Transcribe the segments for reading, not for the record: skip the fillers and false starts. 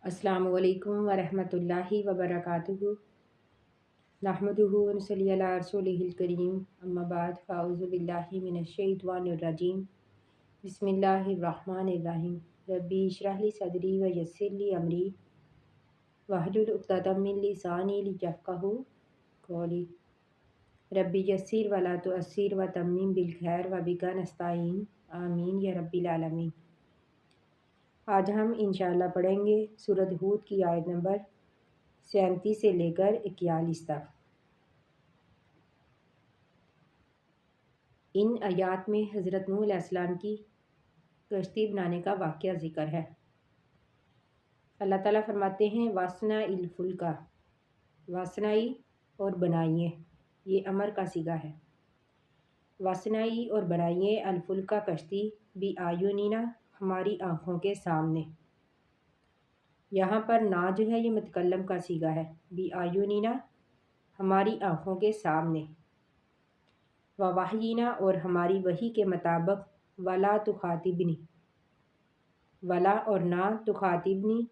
अस्सलामु अलैकुम वरहमतुल्लाहि वबरकातुहू नहमदुहु व नसल्ली अला रसूलिहिल करीम अम्मा बाद फ़अऊज़ु बिल्लाहि मिनश्शैतानिर रजीम बिस्मिल्लाहिर रहमानिर रहीम रब्बी इश्रह ली सदरी व यस्सिर ली अमरी वहलुल उक़दतम मिन लिसानी लियफ़क़हू क़ौली रब्बी यस्सिर वला तुअस्सिर व तम्मिम बिल खैर व बिका नस्ताईन आमीन या रब्बिल आलमीन। आज हम इंशाअल्लाह पढ़ेंगे सूरत हूद की आयत नंबर 37 से लेकर 41 तक। इन आयात में हज़रत नूह अलैहिस्सलाम की कश्ती बनाने का वाक़या ज़िक्र है। अल्लाह ताला फरमाते हैं वासना इल फुल्का, वासनाई और बनाइए, ये अमर का सीगा है। वासनाई और बनाइए अल फुल्का कश्ती बी आयुनिना, हमारी आँखों के सामने। यहाँ पर ना जो है ये मुतकल्लम का सीगा है, बी आयुनिना हमारी आँखों के सामने, व वाहयीना और हमारी वही के मुताबिक, वला तुखातिबनी वला और ना तुखातिबनी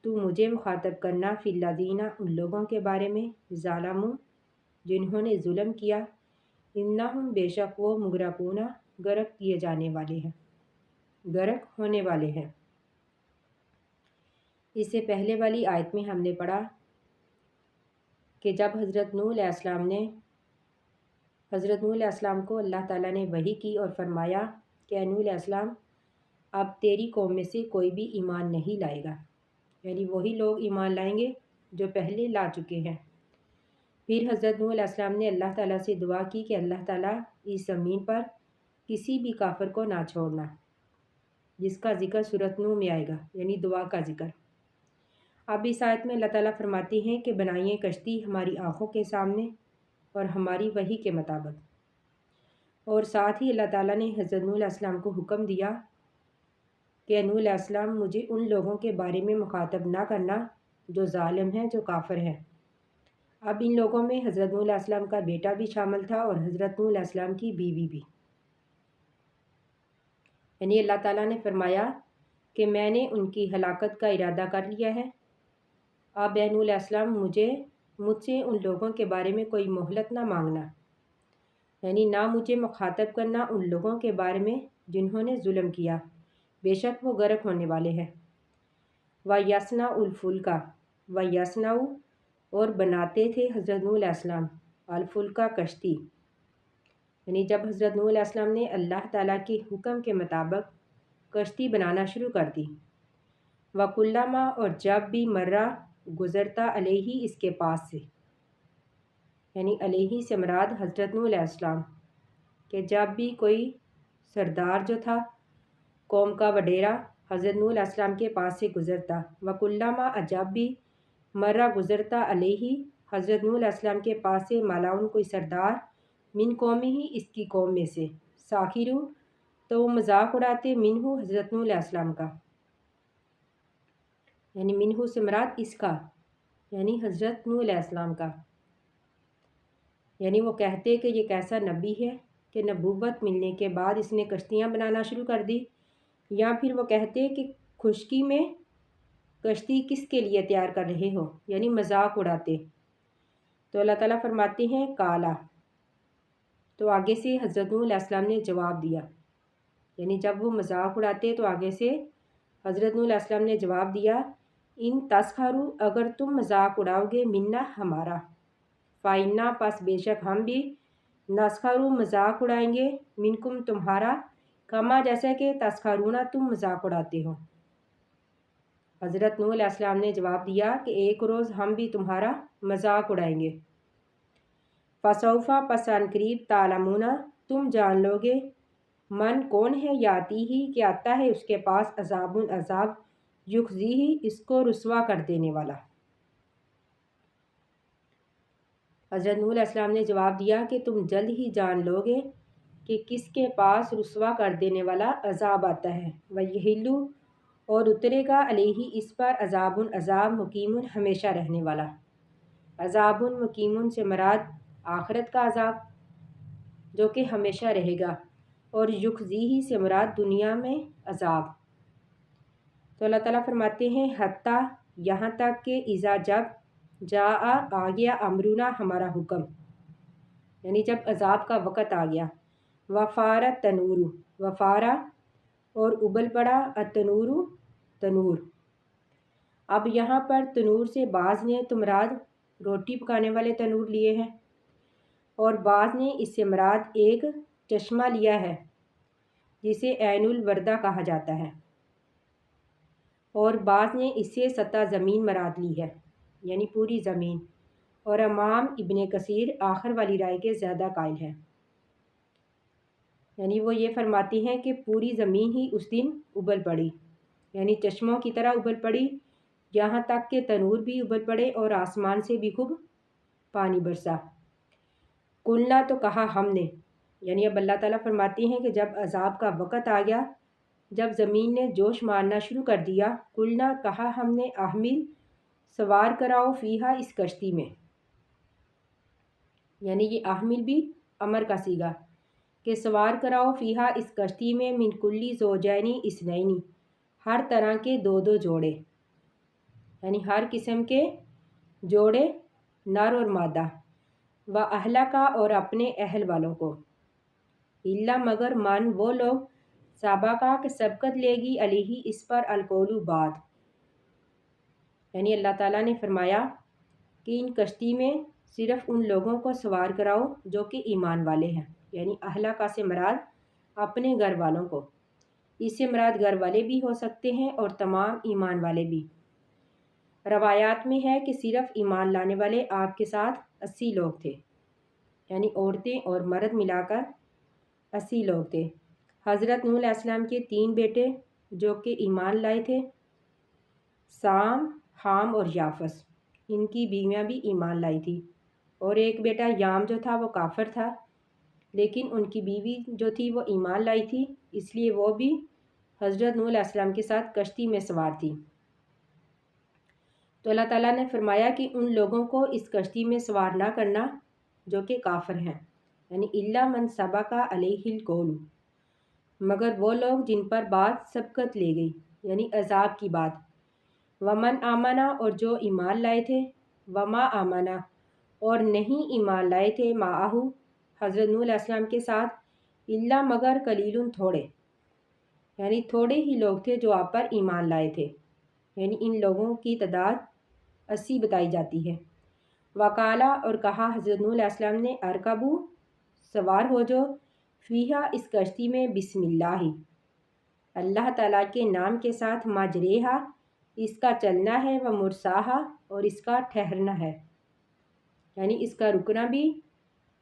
तू मुझे मुखातब करना फिल्लज़ीना उन लोगों के बारे में ज़ालमू जिन्होंने जुल्म किया, इन्नहुम बेशक वो मुगरकूना गर्क किए जाने वाले हैं, गर्क होने वाले हैं। इससे पहले वाली आयत में हमने पढ़ा कि जब हज़रत नूह अलैहिस्सलाम को अल्लाह ताला ने वही की और फरमाया कि नूह अलैहिस्सलाम अब तेरी कौम में से कोई भी ईमान नहीं लाएगा, यानी वही लोग ईमान लाएंगे जो पहले ला चुके हैं। फिर हज़रत नूह अलैहिस्सलाम ने अल्लाह ताला से दुआ की कि अल्लाह ताला इस ज़मीन पर किसी भी काफिर को ना छोड़ना, जिसका ज़िक्र सूरत नूह में आएगा, यानी दुआ का ज़िक्र। अब इस आयत में अल्लाह ताला फरमाती हैं कि बनाइए कश्ती हमारी आँखों के सामने और हमारी वही के मुताबिक। और साथ ही अल्लाह ताला ने हज़रत नूह अलैहिस्सलाम को हुक्म दिया कि नूह अलैहिस्सलाम मुझे उन लोगों के बारे में मुखातब ना करना जो ज़ालिम हैं, जो काफिर हैं। अब इन लोगों में हज़रत नूह अलैहिस्सलाम का बेटा भी शामिल था और हज़रत नूह अलैहिस्सलाम की बीवी भी। यानी अल्लाह ताला ने फरमाया कि मैंने उनकी हलाकत का इरादा कर लिया है। अब नूह अलैहिस्सलाम मुझसे उन लोगों के बारे में कोई मोहलत ना मांगना, यानी ना मुझे मुखातब करना उन लोगों के बारे में जिन्होंने जुल्म किया, बेशक वो गर्क होने वाले हैं। व यसना उल फुल्का, व यसनाऊ और बनाते थे हज़रत नूह अलैहिस्सलाम अल फुल्का कश्ती, यानी जब हज़रत नूह अलैहिस्सलाम ने अल्लाह ताला के हुक्म के मुताबिक कश्ती बनाना शुरू कर दी। व कुल्लमा और जब भी मर्रा गुज़रता अलैहि इसके पास से, यानी अलैहि से मुराद हज़रत नूह अलैहिस्सलाम के जब भी कोई सरदार जो था कौम का वडेरा हज़रत नूह अलैहिस्सलाम के पास से गुज़रता, व कुल्लमा जब भी मर्रा गुज़रता अलैहि हज़रत नूह अलैहिस्सलाम के पास से मलाउन कोई सरदार मिन कौमी ही इसकी कौम में से, साखिरू तो वो मजाक उड़ाते मिनहू हज़रत नूह अलैहिस्सलाम का, यानी मिनहू से मुराद इसका, यानी हज़रत नूह अलैहिस्सलाम का। यानी वो कहते कि ये कैसा नबी है कि नबूवत मिलने के बाद इसने कश्तियाँ बनाना शुरू कर दी, या फिर वो कहते कि खुशकी में कश्ती किसके लिए तैयार कर रहे हो, यानी मजाक उड़ाते। तो अल्लाह ताला फरमाते हैं काला, तो आगे से हज़रत नूह अलैहिस्सलाम ने जवाब दिया, यानी जब वो मजाक उड़ाते तो आगे से हज़रत नूह अलैहिस्सलाम ने जवाब दिया, इन तस्खरू अगर तुम मजाक उड़ाओगे मिन्ना हमारा, फ़ाइन्ना पस बेशक हम भी नस्खरू मजाक उड़ाएंगे मिनकुम तुम्हारा, कमा जैसे कि तस्खरूना तुम मजाक उड़ाते हो। हज़रत नूह अलैहिस्सलाम ने जवाब दिया कि एक रोज़ हम भी तुम्हारा मजाक उड़ाएंगे। फ़सौफ़ा पसन करीब तालमूना तुम जान लोगे, मन कौन है याती ही कि आता है उसके पास अज़ाबुन अज़ाब, युखज़ी ही इसको रुसवा कर देने वाला। हज़रत नूह अलैहिस्सलाम ने जवाब दिया कि तुम जल्द ही जान लोगे कि किसके पास रुसवा कर देने वाला अज़ाब आता है। वयहिल्लु और उतरेगा अलैहि इस पर अज़ाबुन अज़ाब, मुकीमुन हमेशा रहने वाला। अज़ाबुन मुकीमुन से मुराद आखिरत का अज़ाब जो कि हमेशा रहेगा, और युखज़ी ही से मुराद दुनिया में अज़ाब। تو اللہ تعالیٰ فرماتے ہیں حتیٰ یہاں تک کہ اذا جب جا آ گیا امرنا ہمارا حکم، یعنی جب عذاب کا وقت آ گیا، وفارا تنور، وفارا اور ابل پڑا، التنور تنور۔ اب یہاں پر تنور سے بعض نے تو مراد روٹی پکانے والے تنور لیے ہیں، اور بعض نے اس سے مراد ایک چشمہ لیا ہے جسے عین الوردہ کہا جاتا ہے، اور بعض نے اس سے سطح زمین مراد لی ہے، یعنی پوری زمین، اور امام ابن کثیر آخر والی رائے کے زیادہ قائل ہیں، یعنی وہ یہ فرماتی ہیں کہ پوری زمین ہی اس دن ابل پڑی، یعنی چشموں کی طرح ابل پڑی، یہاں تک کہ تنور بھی ابل پڑے اور آسمان سے بھی خوب پانی برسا۔ قلنا تو کہا ہم نے، یعنی اب اللہ تعالیٰ فرماتی ہیں کہ جب عذاب کا وقت آ گیا، جب زمین نے جوش مارنا شروع کر دیا، قلنا کہا ہم نے، احمل سوار کراؤ فیہا اس کشتی میں، یعنی یہ احمل بھی امر کا صیغہ کہ سوار کراؤ فیہا اس کشتی میں، من کلی زوجین اثنین، ہر طرح کے دو دو جوڑے، یعنی ہر قسم کے جوڑے، نر اور مادہ، و اہلہ کا اور اپنے اہل والوں کو، الا مگر من وہ لوگ، سابقہ کہ سبقت لے گی علیہ اس پر القول بات، یعنی اللہ تعالیٰ نے فرمایا کہ ان کشتی میں صرف ان لوگوں کو سوار کراؤ جو کہ ایمان والے ہیں، یعنی اہلہ کا سے مراد اپنے گھر والوں کو، اس سے مراد گھر والے بھی ہو سکتے ہیں اور تمام ایمان والے بھی۔ روایات میں ہے کہ صرف ایمان لانے والے آپ کے ساتھ 80 لوگ تھے، یعنی عورتیں اور مرد ملا کر 80 لوگ تھے۔ حضرت نوح علیہ السلام کے 3 بیٹے جو کہ ایمان لائے تھے، سام، حام اور یافس، ان کی بیویاں بھی ایمان لائی تھی، اور ایک بیٹا یام جو تھا وہ کافر تھا، لیکن ان کی بیوی جو تھی وہ ایمان لائی تھی، اس لیے وہ بھی حضرت نوح علیہ السلام کے ساتھ کشتی میں سوار تھی۔ تو اللہ تعالیٰ نے فرمایا کہ ان لوگوں کو اس کشتی میں سوار نہ کرنا جو کہ کافر ہیں، یعنی الا من سبق علیہ القول، مگر وہ لوگ جن پر بات سبقت لے گئی، یعنی عذاب کی بات، ومن آمنا اور جو ایمان لائے تھے، وما آمنا اور نہیں ایمان لائے تھے، معاہو حضرت نوح علیہ السلام کے ساتھ، الا مگر قلیل تھوڑے، یعنی تھوڑے ہی لوگ تھے جو آپ پر ایمان لائے تھے، یعنی ان لوگوں کی تعداد 80 بتائی جاتی ہے۔ وقالا اور کہا حضرت نوح علیہ السلام نے، ارکبو سوار ہو جو، فیہا اس کشتی میں، بسم اللہ اللہ تعالیٰ کے نام کے ساتھ، مجریہا اس کا چلنا ہے، و مرساہا اور اس کا ٹھہرنا ہے، یعنی اس کا رکنا بھی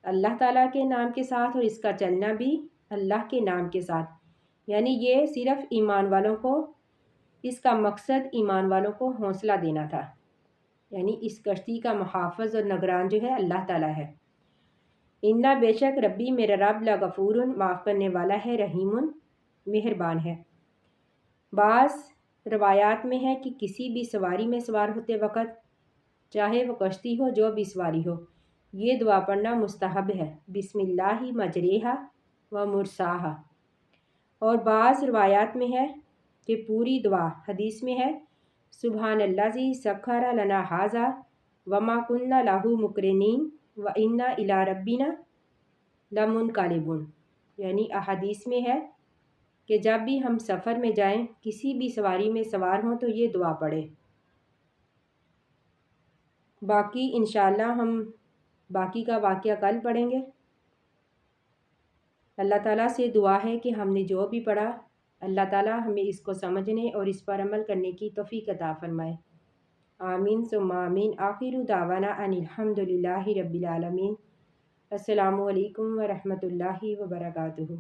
اللہ تعالیٰ کے نام کے ساتھ اور اس کا چلنا بھی اللہ کے نام کے ساتھ، یعنی یہ صرف ایمان والوں کو، اس کا مقصد ایمان والوں کو حوصلہ دینا تھا، یعنی اس کشتی کا محافظ اور نگران جو ہے اللہ تعالیٰ ہے۔ انا بے شک ربی میرا رب لغفور معاف کرنے والا ہے، رحیم مہربان ہے۔ بعض روایات میں ہے کہ کسی بھی سواری میں سوار ہوتے وقت، چاہے وہ کشتی ہو جو بھی سواری ہو، یہ دعا پڑھنا مستحب ہے، بسم اللہ مجریہا و مرساہا۔ اور بعض روایات میں ہے کہ پوری دعا، حدیث میں ہے سبحان الذی سخر لنا ھذا وما کنا لہ مقرنین وانا الی ربنا لمنقلبون، یعنی احادیث میں ہے کہ جب بھی ہم سفر میں جائیں، کسی بھی سواری میں سوار ہوں تو یہ دعا پڑھیں۔ باقی انشاءاللہ ہم باقی کا واقعہ کل پڑھیں گے۔ اللہ تعالیٰ سے دعا ہے کہ ہم نے جو بھی پڑھا، اللہ تعالیٰ ہمیں اس کو سمجھنے اور اس پر عمل کرنے کی توفیق عطا فرمائے، آمین ثم آمین۔ آخر دعوانا ان الحمد للہ رب العالمین۔ السلام علیکم ورحمۃ اللہ وبرکاتہ۔